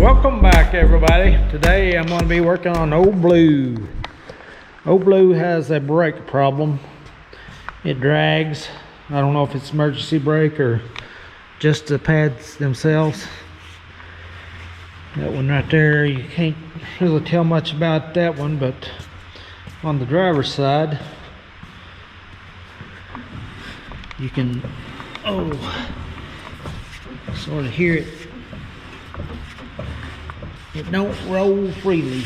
Welcome back, everybody. Today I'm going to be working on Old Blue. Old Blue has a brake problem. It drags. I don't know if it's emergency brake or just the pads themselves. That one right there, you can't really tell much about that one, but on the driver's side you can sort of hear it. It don't roll freely.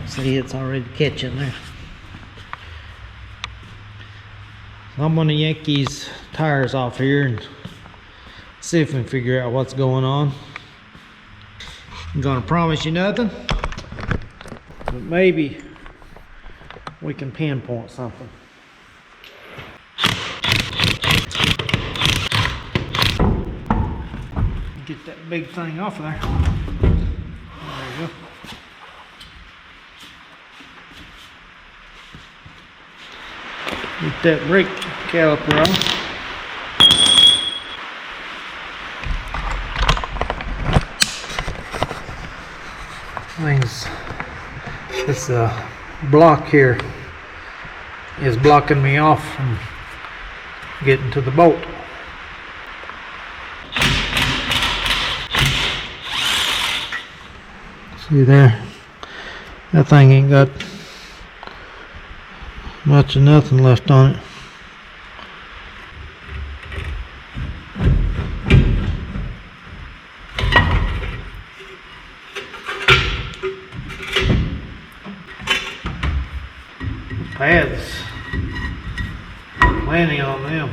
See, it's already catching there. So I'm gonna yank these tires off here and see if we can figure out what's going on. I'm gonna promise you nothing, but maybe we can pinpoint something. Get that big thing off there. There you go. Get that brake caliper off. This block here is blocking me off from getting to the bolt. See there, that thing ain't got much of nothing left on it. Pads, plenty on them.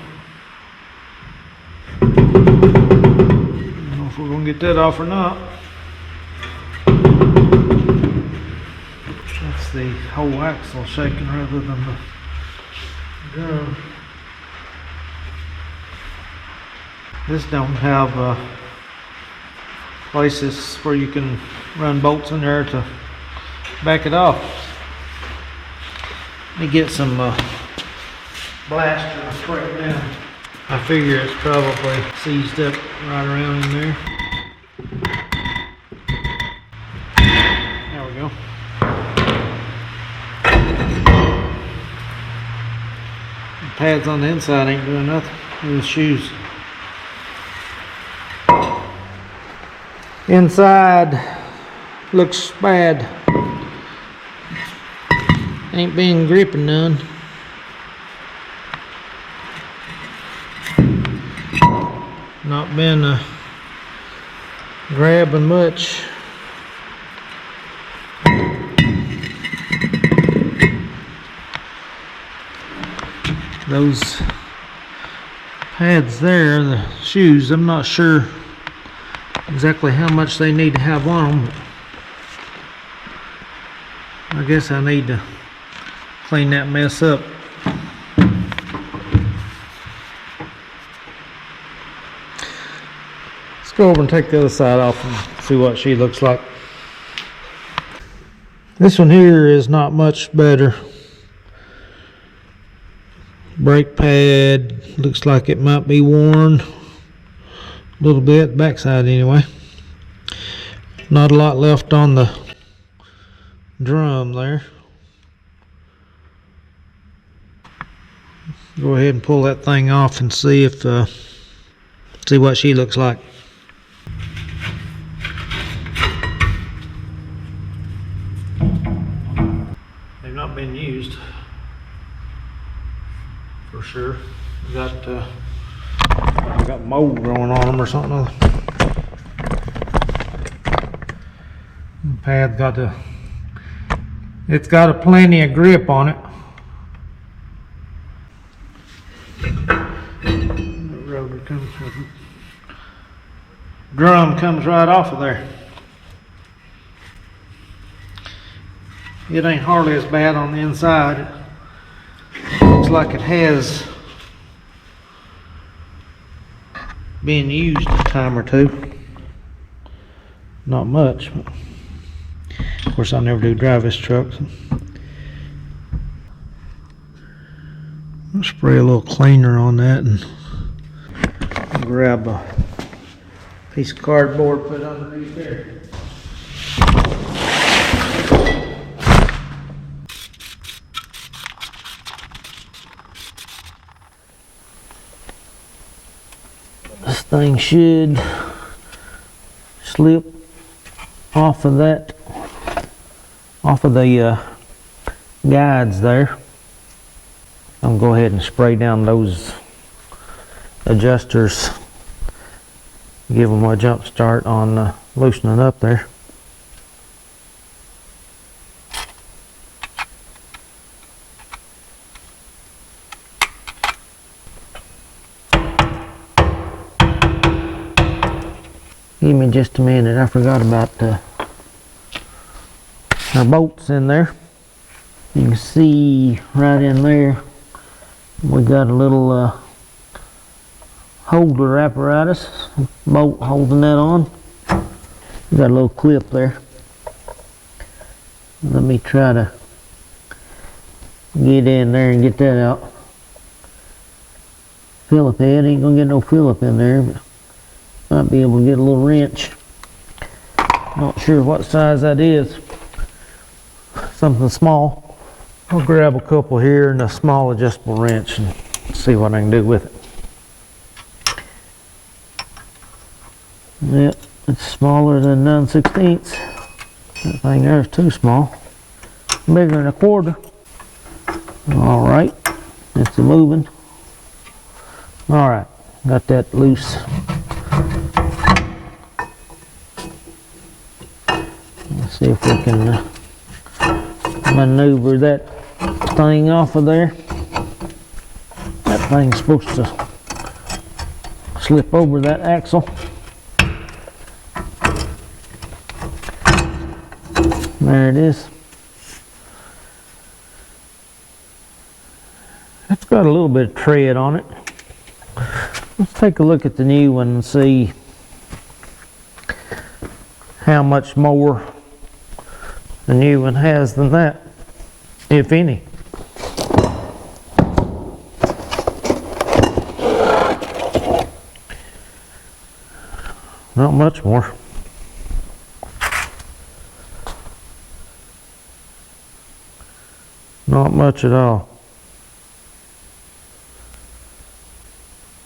I don't know if we're gonna get that off or not. That's the whole axle shaking rather than the drum. This don't have places where you can run bolts in there to back it off. Let me get some blaster and spray it down. I figure it's probably seized up right around in there. There we go. The pads on the inside ain't doing nothing with the shoes. Inside looks bad. Ain't been gripping none. Not been grabbing much. Those pads there, the shoes, I'm not sure exactly how much they need to have on them. I guess I need to clean that mess up. Let's go over and take the other side off and see what she looks like. This one here is not much better. Brake pad looks like it might be worn a little bit, backside anyway. Not a lot left on the drum there. Go ahead and pull that thing off and see if see what she looks like. They've not been used for sure. We got mold growing on them or something. The pad's it's got a plenty of grip on it. Drum comes right off of there. It ain't hardly as bad on the inside. It looks like it has been used a time or two. Not much, but of course I never do drive this truck. So. I'll spray a little cleaner on that and grab a Piece of cardboard put underneath there. This thing should slip off of that, off of the guides there. I'm gonna go ahead and spray down those adjusters, give them a jump start on loosening up there. Give me just a minute, I forgot about our bolts in there. You can see right in there we got a little holder apparatus, bolt holding that on. We got a little clip there. Let me try to get in there and get that out. Phillip head, ain't gonna get no Phillip in there, but might be able to get a little wrench. Not sure what size that is. Something small. I'll grab a couple here and a small adjustable wrench and see what I can do with it. Yep, it's smaller than 9/16. That thing there's too small. Bigger than a quarter. Alright, it's moving. Alright, got that loose. Let's see if we can maneuver that thing off of there. That thing's supposed to slip over that axle. There it is. It's got a little bit of tread on it. Let's take a look at the new one and see how much more the new one has than that, if any. Not much more. Not much at all.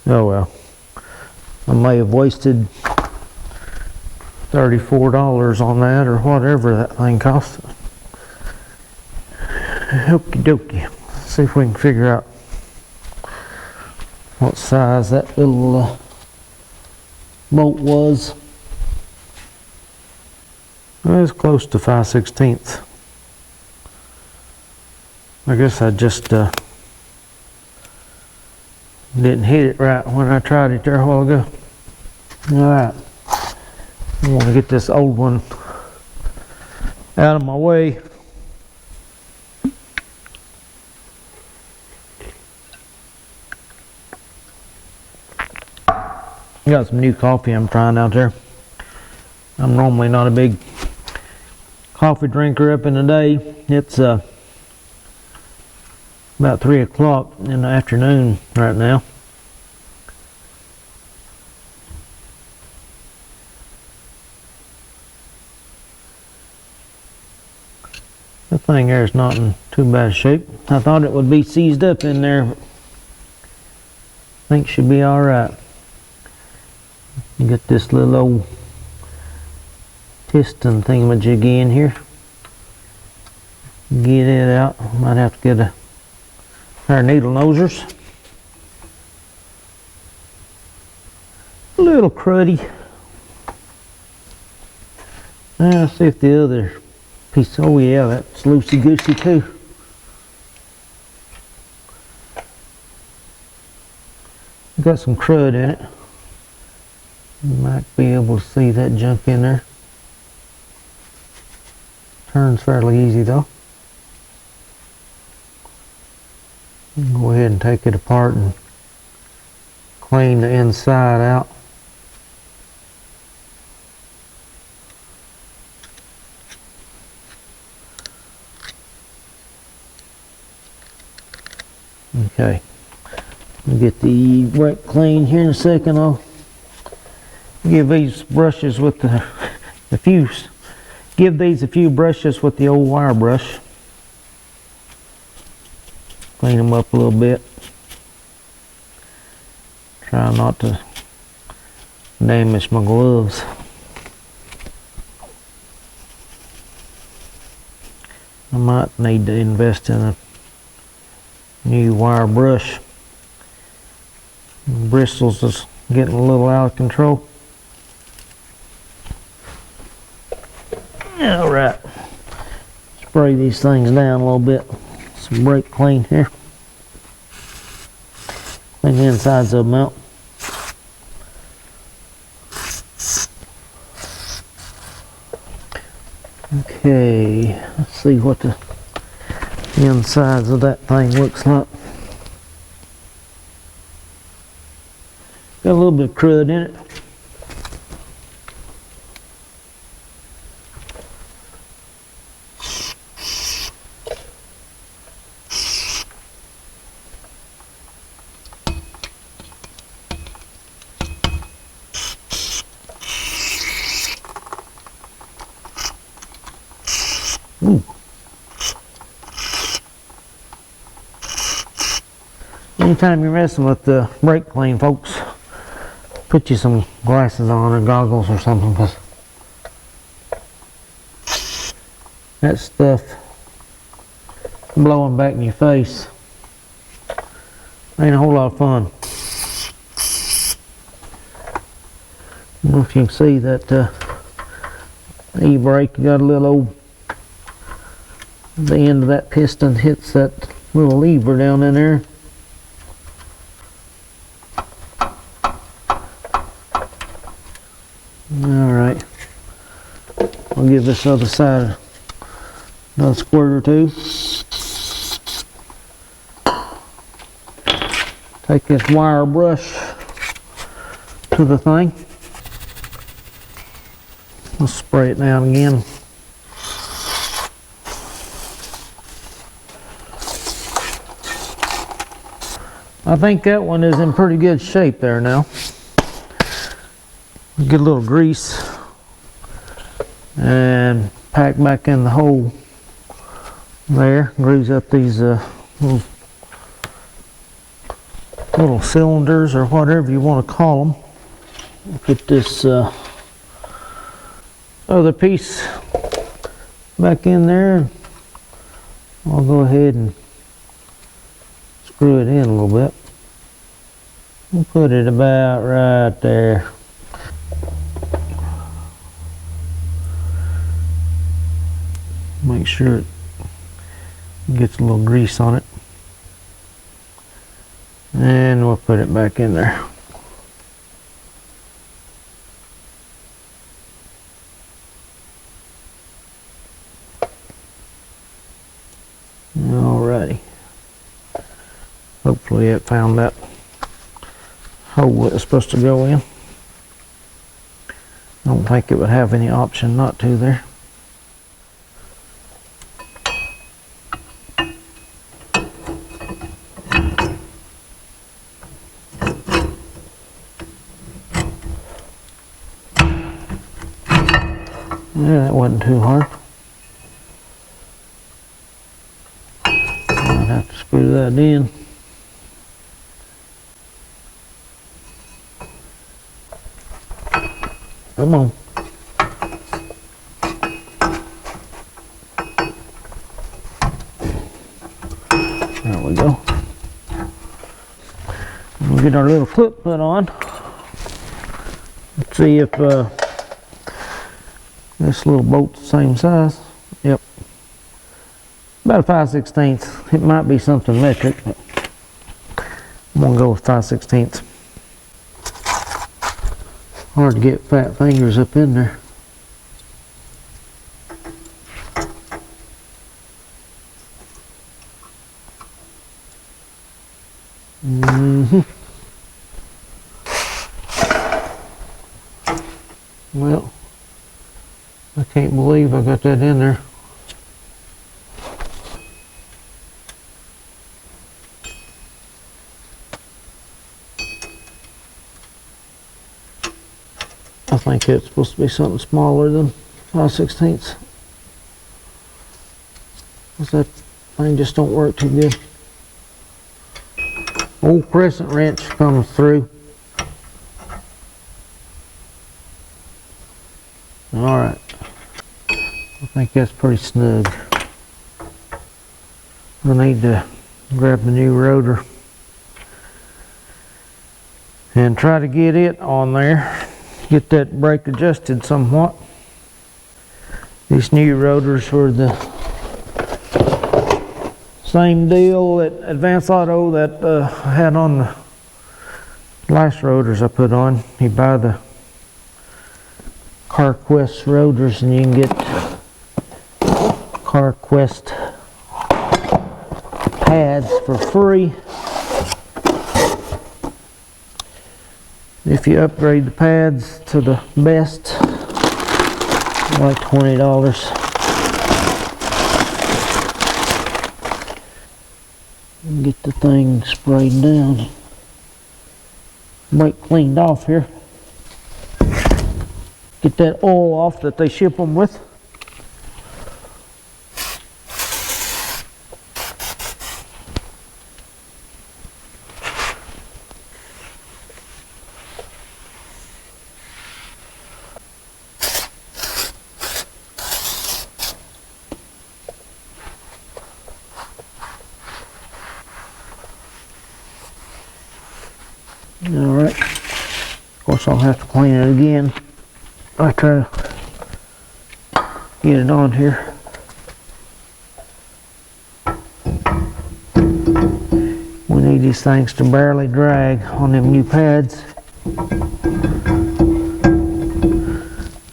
Oh well. I may have wasted $34 on that or whatever that thing cost. Okie dokie. Let's see if we can figure out what size that little bolt was. It was close to 5/16. I guess I just didn't hit it right when I tried it there a while ago. Alright. I want to get this old one out of my way. Got some new coffee I'm trying out there. I'm normally not a big coffee drinker up in the day. It's about 3 o'clock in the afternoon right now. That thing there is not in too bad shape. I thought it would be seized up in there, but I think it should be alright. You get this little old piston thingamajig in here. Get it out. Might have to get a pair of needle nosers. A little cruddy. Now let's see if the other piece, oh yeah, that's loosey goosey too. Got some crud in it. You might be able to see that junk in there. Turns fairly easy though. Go ahead and take it apart and clean the inside out. Okay, we'll get the brake clean here in a second. I'll Give these brushes with give these a few brushes with the old wire brush. Clean them up a little bit. Try not to damage my gloves. I might need to invest in a new wire brush. Bristles is getting a little out of control. Alright. Spray these things down a little bit. Some brake clean here. Clean the insides of them out. Okay, let's see what the insides of that thing looks like. Got a little bit of crud in it. Ooh. Anytime you're messing with the brake clean, folks, put you some glasses on or goggles or something, because that stuff blowing back in your face ain't a whole lot of fun. I don't know if you can see that e-brake got a little old, the end of that piston hits that little lever down in there. Alright, I'll give this other side another squirt or two. Take this wire brush to the thing. I'll spray it down again. I think that one is in pretty good shape there now. Get a little grease and pack back in the hole there. Grease up these little cylinders or whatever you want to call them. Put this other piece back in there. I'll go ahead and screw it in a little bit. We'll put it about right there. Make sure it gets a little grease on it. And we'll put it back in there. Alrighty. Hopefully it found that hole it's supposed to go in. I don't think it would have any option not to there. Yeah, that wasn't too hard. I'll have to screw that in. Come on. There we go. We'll get our little clip put on. Let's see if this little bolt's the same size. Yep. About a 5/16. It might be something metric, but I'm gonna go with 5/16. Hard to get fat fingers up in there. Well, I can't believe I got that in there. I think it's supposed to be something smaller than 5/16. That thing just don't work too good. Old crescent wrench comes through. Alright. I think that's pretty snug. I need to grab the new rotor and try to get it on there. Get that brake adjusted somewhat. These new rotors were the same deal at Advance Auto that I had on the last rotors I put on. You buy the CarQuest rotors and you can get CarQuest pads for free if you upgrade the pads to the best, like $20. Get the thing sprayed down, brake cleaned off here. Get that oil off that they ship them with. Alright, of course I'll have to clean it again. I try to get it on here. We need these things to barely drag on them new pads.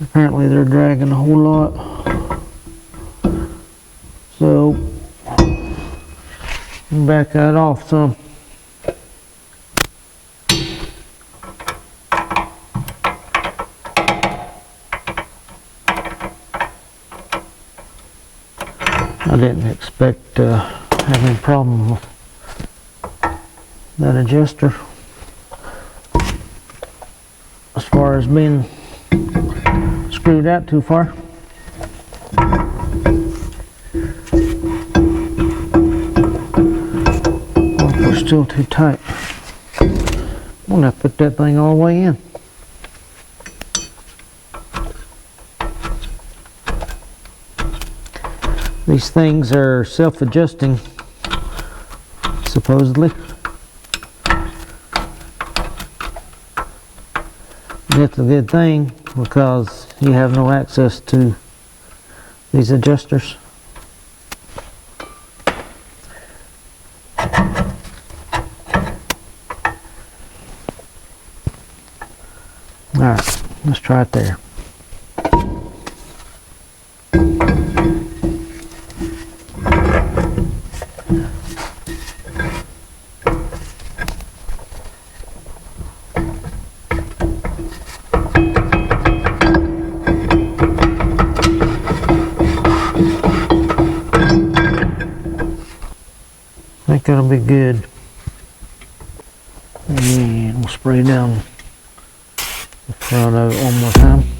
Apparently they're dragging a whole lot. So, back that off some. I didn't expect having a problem with that adjuster as far as being screwed out too far. Well, we're still too tight. I'm gonna have to put that thing all the way in. These things are self-adjusting, supposedly. That's a good thing because you have no access to these adjusters. Alright, let's try it there. I think that'll be good. And we'll spray down the front of it one more time.